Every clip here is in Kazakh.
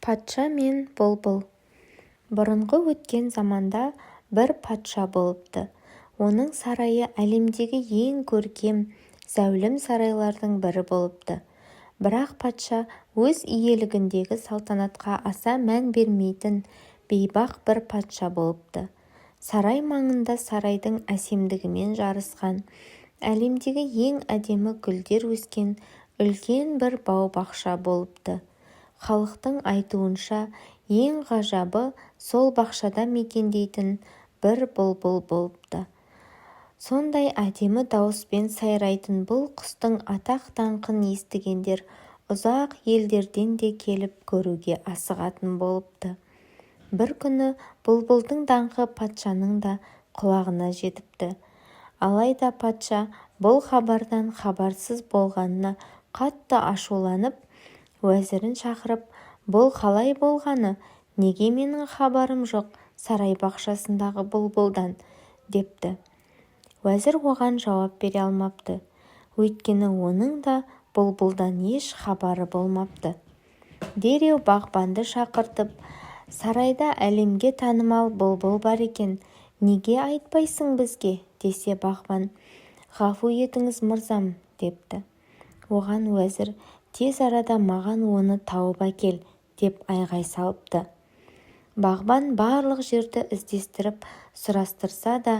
Патша мен бұлбұл. Бұрынғы өткен заманда бір патша болыпты. Оның сарайы әлемдегі ең көркем, зәулім сарайлардың бірі болыпты. Бірақ патша өз иелігіндегі салтанатқа аса мән бермейтін бейбақ бір патша болыпты. Сарай маңында сарайдың әсемдігімен жарысқан, әлемдегі ең әдемі гүлдер өскен үлкен бір бау-бақша болыпты. Халықтың айтуынша ең ғажабы сол бақшада мекендейтін бір бұлбұл болыпты. Сондай әдемі дауыспен сайрайтын бұл құстың атақ-даңқын естігендер ұзақ елдерден де келіп көруге асығатын болыпты. Бір күні бұлбұлдың даңқы патшаның да құлағына жетіпті. Алайда патша бұл хабардан хабарсыз болғанына қатты ашуланып, уәзірін шақырып, бұл қалай болғаны, неге менің хабарым жоқ сарай бақшасындағы бұлбұлдан, депті. Уәзір оған жауап бере алмапты, өйткені оның да бұлбұлдан еш хабары болмапты. Дереу бағбанды шақыртып, сарайда әлемге танымал бұлбұл бар екен, неге айтпайсың бізге, десе бағбан, ғафу етіңіз мырзам, депті. Оған уәзір, тез арада маған оны тауып әкел, деп айғай салыпты. Бағбан барлық жерді іздестіріп сұрастырса да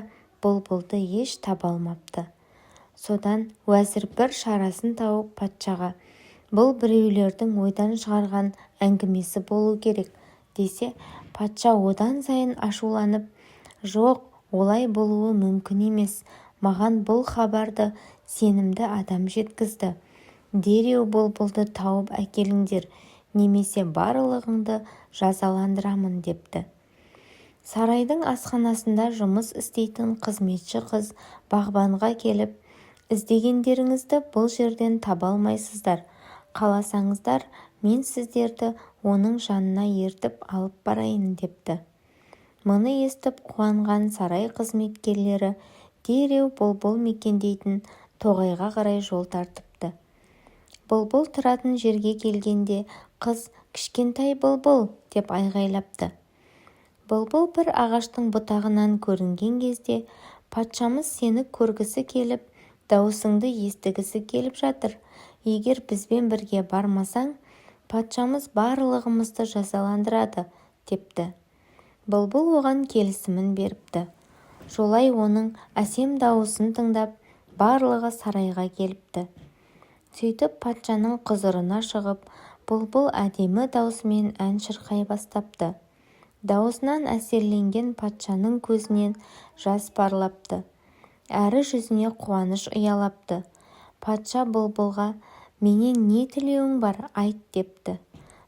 бұлбұлды еш таба алмапты. Содан уәзір бір шарасын тауып патшаға, бұл біреулердің ойдан шығарған әңгімесі болу керек, десе, патша одан сайын ашуланып, жоқ, олай болуы мүмкін емес, маған бұл хабарды сенімді адам жеткізді. Дереу бұлбұлды тауып әкеліңдер, немесе барлығыңды жазаландырамын, депті. Сарайдың асханасында жұмыс істейтін қызметші қыз бағбанға келіп, іздегендеріңізді бұл жерден таба алмайсыздар. Қаласаңыздар, мен сіздерді оның жанына ертіп алып барайын, депті. Мұны естіп қуанған сарай қызметкерлері дереу бұлбұл мекендейтін тоғайға қарай жол тартыпты. Бұлбұл тұратын жерге келгенде қыз «Кішкентай бұлбұл» деп айғайлапты. Бұлбұл бір ағаштың бұтағынан көрінген кезде патшамыз сені көргісі келіп, дауысыңды естігісі келіп жатыр. Егер бізбен бірге бармасаң, патшамыз барлығымызды жазаландырады, депті. Бұлбұл оған келісімін беріпті. Жолай оның әсем дауысын тыңдап, барлығы сарайға келіпті. Сөйтіп патшаның құзырына шығып, бұлбұл әдемі даусымен ән шырқай бастапты. Даусынан әсерленген патшаның көзінен жас парлапты. Әрі жүзіне қуаныш ұялапты. Патша бұлбұлға, менен не тілеуің бар, айт, депті.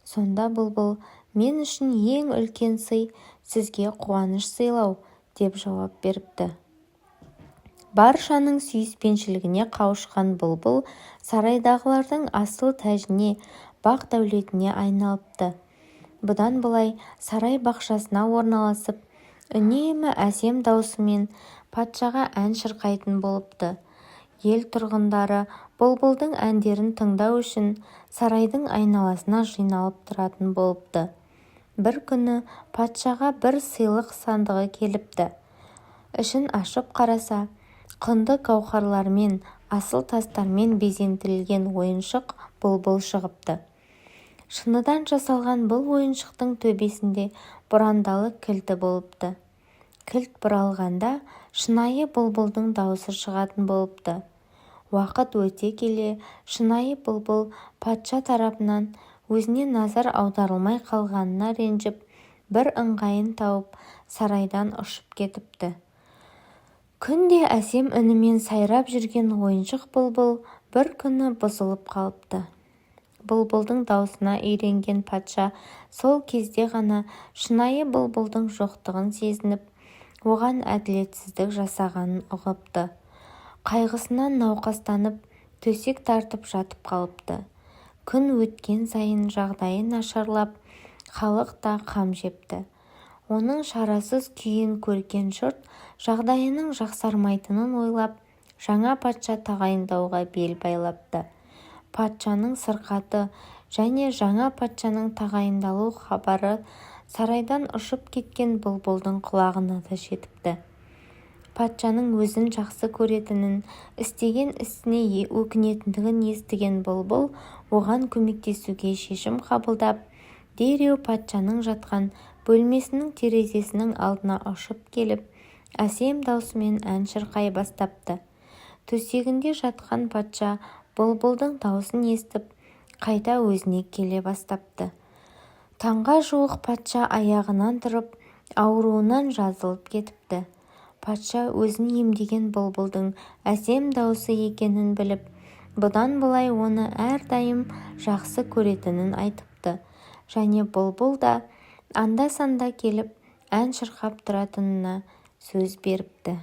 Сонда бұлбұл, мен үшін ең үлкен сый сізге қуаныш сыйлау, деп жауап беріпті. Баршаның сүйіспеншілігіне қауышқан бұлбұл сарайдағылардың асыл тәжіне, бақ дәулетіне айналыпты. Бұдан былай сарай бақшасына орналасып, үнемі әсем даусымен патшаға ән шырқайтын болыпты. Ел тұрғындары бұлбұлдың әндерін тыңдау үшін сарайдың айналасына жиналып тұратын болыпты. Бір күні патшаға бір сыйлық сандығы келіпті. Ішін ашып қараса, құнды гауһарлармен, асыл тастармен безендірілген ойыншық бұлбұл шығыпты. Шыныдан жасалған бұл ойыншықтың төбесінде бұрандалы кілті болыпты. Кілт бұралғанда шынайы бұлбұлдың дауысы шығатын болыпты. Уақыт өте келе, шынайы бұлбұл патша тарапынан өзіне назар аударылмай қалғанына ренжіп, бір ыңғайын тауып, сарайдан ұшып кетіпті. Күнде әсем үнімен сайрап жүрген ойыншық бұлбұл бір күні бұзылып қалыпты. Бұлбұлдың даусына үйренген патша сол кезде ғана шынайы бұлбұлдың жоқтығын сезініп, оған әділетсіздік жасағанын ұғыпты. Қайғысынан науқастанып, төсек тартып жатып қалыпты. Күн өткен сайын жағдайы нашарлап, халық та қам жепті. Оның шарасыз күйін көрген жұрт жағдайының жақсармайтынын ойлап, жаңа патша тағайындауға бел байлапты. Патшаның сырқаты және жаңа патшаның тағайындалу хабары сарайдан ұшып кеткен бұлбұлдың құлағына да жетіпті. Патшаның өзін жақсы көретінін, істеген ісіне өкінетіндігін естіген бұлбұл оған көмектесуге шешім қабылдап, дереу патшаның жатқан бөлмесінің терезесінің алдына ұшып келіп, әсем даусымен ән шырқай бастапты. Төсегінде жатқан патша бұлбұлдың даусын естіп, қайта өзіне келе бастапты. Таңға жуық патша аяғынан тұрып, ауруынан жазылып кетіпті. Патша өзін емдеген бұлбұлдың әсем даусы екенін біліп, бұдан былай оны әрдайым жақсы көретінін айтыпты. Және бұлбұл да анда-санда келіп ән шырқап тұратынына сөз беріпті.